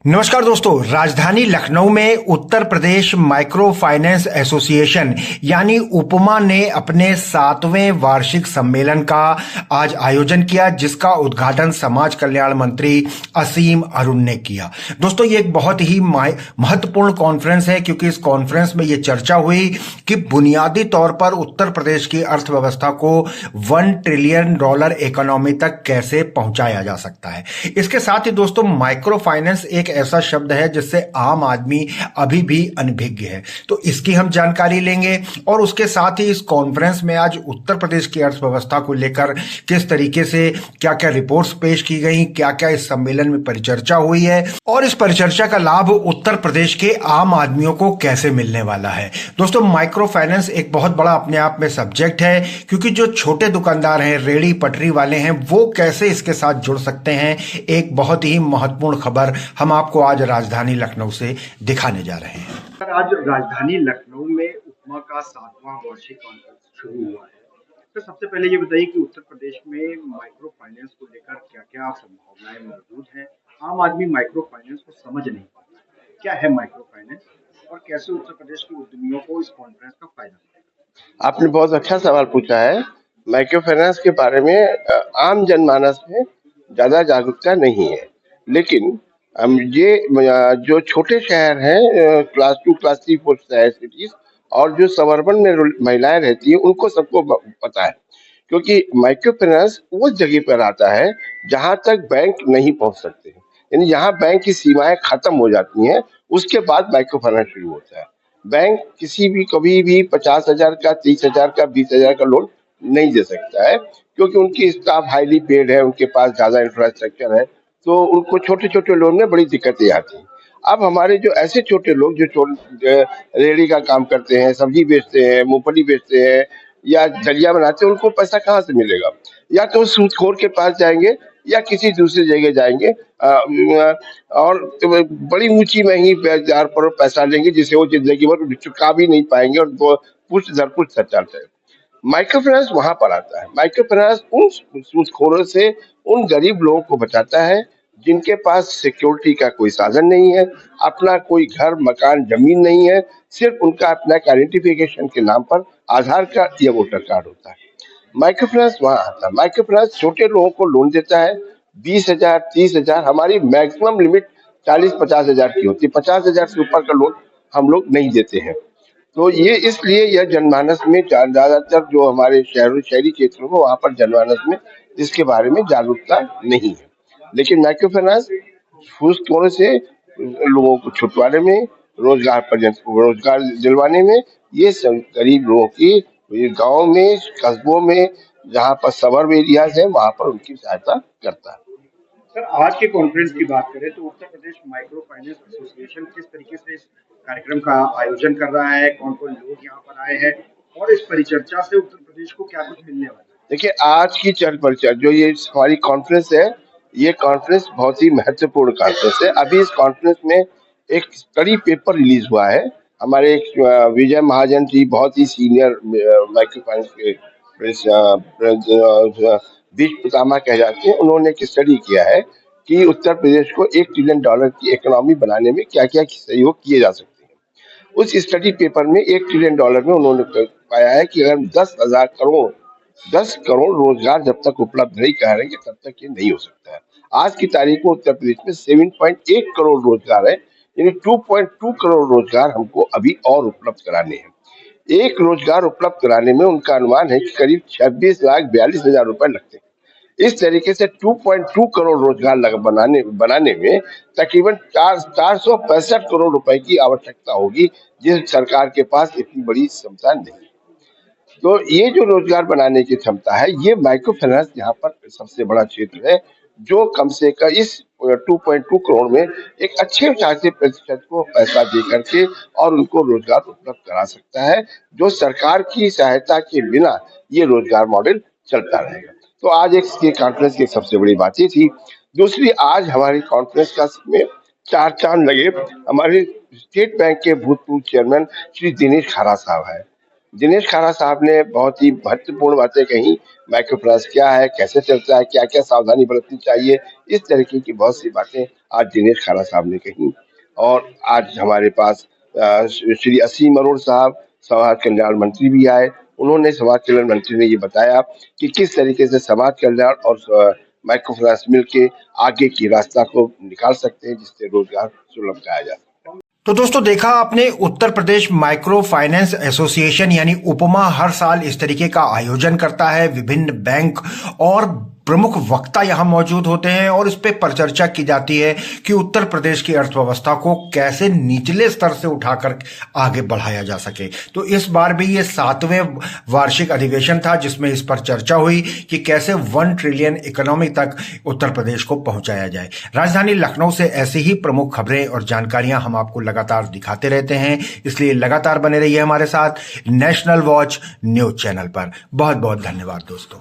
नमस्कार दोस्तों, राजधानी लखनऊ में Uttar Pradesh micro finance association यानी उपमा ने अपने 7वें वार्षिक सम्मेलन का आज आयोजन किया, जिसका उद्घाटन समाज कल्याण मंत्री असीम अरुण ने किया। दोस्तों, ये एक बहुत ही महत्वपूर्ण कॉन्फ्रेंस है, क्योंकि इस कॉन्फ्रेंस में ये चर्चा हुई कि बुनियादी तौर पर उत्तर प्रदेश की अर्थव्यवस्था को $1 ट्रिलियन इकोनॉमी तक कैसे पहुंचाया जा सकता है। इसके साथ ही दोस्तों, माइक्रो फाइनेंस एक ऐसा शब्द है जिससे आम आदमी अभी भी अनभिज्ञ है, तो इसकी हम जानकारी लेंगे। और उसके साथ ही इस कॉन्फ्रेंस में आज उत्तर प्रदेश की अर्थव्यवस्था को लेकर किस तरीके से क्या क्या रिपोर्ट्स पेश की गई, क्या क्या इस सम्मेलन में परिचर्चा हुई है और इस परिचर्चा का लाभ उत्तर प्रदेश के आम आदमियों को कैसे मिलने वाला है। दोस्तों, माइक्रो फाइनेंस एक बहुत बड़ा अपने आप में सब्जेक्ट है, क्योंकि जो छोटे दुकानदार हैं, रेड़ी पटरी वाले हैं, वो कैसे इसके साथ जुड़ सकते हैं। एक बहुत ही महत्वपूर्ण खबर हम आपको आज राजधानी लखनऊ से दिखाने जा रहे हैं। आज राजधानी लखनऊ में उपमा का 7वां वार्षिक कॉन्फ्रेंस शुरू हुआ है। तो सबसे पहले ये बताइए कि उत्तर प्रदेश में माइक्रो फाइनेंस को लेकर क्या-क्या संभावनाएं मौजूद हैं। आम आदमी माइक्रो फाइनेंस को समझ नहीं पाता। क्या है माइक्रो फाइनेंस और कैसे उत्तर प्रदेश के उद्यमियों को इस कॉन्फ्रेंस का फायदा मिलेगा? आपने बहुत अच्छा सवाल पूछा है। माइक्रो फाइनेंस के बारे में आम जनमानस में ज्यादा जागरूकता नहीं है, लेकिन ये जो छोटे शहर हैं, क्लास 2 क्लास 3 4 शहर सिटीज और जो सबर्बन में महिलाएं रहती है, उनको सबको पता है, क्योंकि माइक्रो फाइनेंस उस जगह पर आता है जहां तक बैंक नहीं पहुंच सकते, यानी जहां बैंक की सीमाएं खत्म हो जाती हैं, उसके बाद माइक्रो फाइनेंस शुरू होता है। बैंक किसी भी कभी भी 50,000 का, 30,000 का, 20,000 का लोन नहीं दे सकता है, क्योंकि उनकी स्टाफ हाईली पेड है, उनके पास ज्यादा इंफ्रास्ट्रक्चर है, तो उनको छोटे छोटे लोन में बड़ी दिक्कतें आती हैं। अब हमारे जो ऐसे छोटे लोग जो रेहड़ी का काम करते हैं, सब्जी बेचते हैं, मूंगफली बेचते हैं या दलिया बनाते हैं, उनको पैसा कहाँ से मिलेगा? या तो सूदखोर के पास जाएंगे या किसी दूसरी जगह जाएंगे, और बड़ी ऊंची महंगी ब्याज पर पैसा लेंगे, जिसे वो जिंदगी भर चुका भी नहीं पाएंगे और वो पुष्ट दर पुष्ट चलता है। माइक्रो फाइनेंस वहां पर आता है। माइक्रो फाइनेंस उन सूदखोरों से उन गरीब लोगों को बचाता है जिनके पास सिक्योरिटी का कोई साधन नहीं है, अपना कोई घर मकान जमीन नहीं है, सिर्फ उनका अपना आइडेंटिफिकेशन के नाम पर आधार कार्ड या वोटर कार्ड होता है। माइक्रो फाइनेंस वहां आता है। माइक्रो फाइनेंस छोटे लोगों को लोन देता है, 20,000 30,000, हमारी मैक्सिमम लिमिट 40-50,000 की होती है। 50,000 से ऊपर का लोन हम लोग नहीं देते हैं। तो ये इसलिए यह जनमानस में ज्यादातर जो हमारे शहरी क्षेत्रों में, वहां पर जनमानस में इसके बारे में जागरूकता नहीं है। लेकिन माइक्रो फाइनेंस घूसखोरों से लोगों को छुटवाने में, रोजगार दिलवाने में, ये सब गरीब लोगों की ये गांव में, कस्बों में, जहां पर सबर्ब एरियाज है, वहां पर उनकी सहायता करता है। सर, आज के कॉन्फ्रेंस की बात करें तो Uttar Pradesh micro finance association किस तरीके से इस कार्यक्रम का आयोजन कर रहा है, कौन-कौन लोग यहाँ पर आए हैं और इस परिचर्चा से उत्तर प्रदेश को क्या कुछ मिलने वाला है? देखिए, आज की चल परिचय जो ये हमारी कॉन्फ्रेंस है, ये कॉन्फ्रेंस बहुत ही महत्वपूर्ण कॉन्फ्रेंस है। अभी इस कॉन्फ्रेंस में एक स्टडी पेपर रिलीज हुआ है। हमारे एक विजय महाजन जी, बहुत ही सीनियर माइक्रो फाइनेंस के बीच पितामह कह जाते हैं, उन्होंने एक स्टडी किया है कि उत्तर प्रदेश को $1 ट्रिलियन की इकोनॉमी बनाने में क्या क्या सहयोग किए जा सकते हैं। उस स्टडी पेपर में $1 ट्रिलियन में उन्होंने पाया है कि अगर 10 करोड़ रोजगार जब तक उपलब्ध नहीं कराएंगे, तब तक ये नहीं हो सकता है। आज की तारीख में उत्तर प्रदेश में 7.8 करोड़ रोजगार है, यानी 2.2 करोड़ रोजगार हमको अभी और उपलब्ध कराने हैं। एक रोजगार उपलब्ध कराने में उनका अनुमान है कि करीब 26,42,000 रुपए लगते हैं। इस तरीके से 2.2 करोड़ रोजगार बनाने में तकरीबन 465 करोड़ रुपए की आवश्यकता होगी, जिस सरकार के पास इतनी बड़ी क्षमता नहीं। तो ये जो रोजगार बनाने की क्षमता है, ये माइक्रो फाइनेंस यहाँ पर सबसे बड़ा क्षेत्र है, जो कम से कम इस 2.2 करोड़ में एक अच्छे 40% को पैसा दे करके और उनको रोजगार उपलब्ध करा सकता है, जो सरकार की सहायता के बिना ये रोजगार मॉडल चलता रहेगा। तो आज एक कॉन्फ्रेंस की सबसे बड़ी बात ये थी। दूसरी, आज हमारी कॉन्फ्रेंस का में 4 चांद लगे। हमारे स्टेट बैंक के भूतपूर्व चेयरमैन श्री दिनेश खरा साहब है, दिनेश खारा साहब ने बहुत ही महत्वपूर्ण बातें कही। माइक्रो फाइनेंस क्या है, कैसे चलता है, क्या क्या सावधानी बरतनी चाहिए, इस तरीके की बहुत सी बातें आज दिनेश खारा साहब ने कही। और आज हमारे पास श्री असीम अरोड़ साहब समाज कल्याण मंत्री भी आए। उन्होंने समाज कल्याण मंत्री ने ये बताया कि किस तरीके से समाज कल्याण और माइक्रो फाइनेंस मिलके आगे की रास्ता को निकाल सकते हैं, जिससे रोजगार सुलभ कराया जा सकता है। तो दोस्तों देखा आपने, Uttar Pradesh micro finance association यानी उपमा हर साल इस तरीके का आयोजन करता है। विभिन्न बैंक और प्रमुख वक्ता यहां मौजूद होते हैं और इस पे परिचर्चा की जाती है कि उत्तर प्रदेश की अर्थव्यवस्था को कैसे निचले स्तर से उठाकर आगे बढ़ाया जा सके। तो इस बार भी ये 7वें वार्षिक अधिवेशन था जिसमें इस पर चर्चा हुई कि कैसे 1 ट्रिलियन इकोनॉमी तक उत्तर प्रदेश को पहुंचाया जाए। राजधानी लखनऊ से ऐसी ही प्रमुख खबरें और जानकारियां हम आपको लगातार दिखाते रहते हैं, इसलिए लगातार बने रहिए हमारे साथ नेशनल वॉच न्यूज चैनल पर। बहुत बहुत धन्यवाद दोस्तों।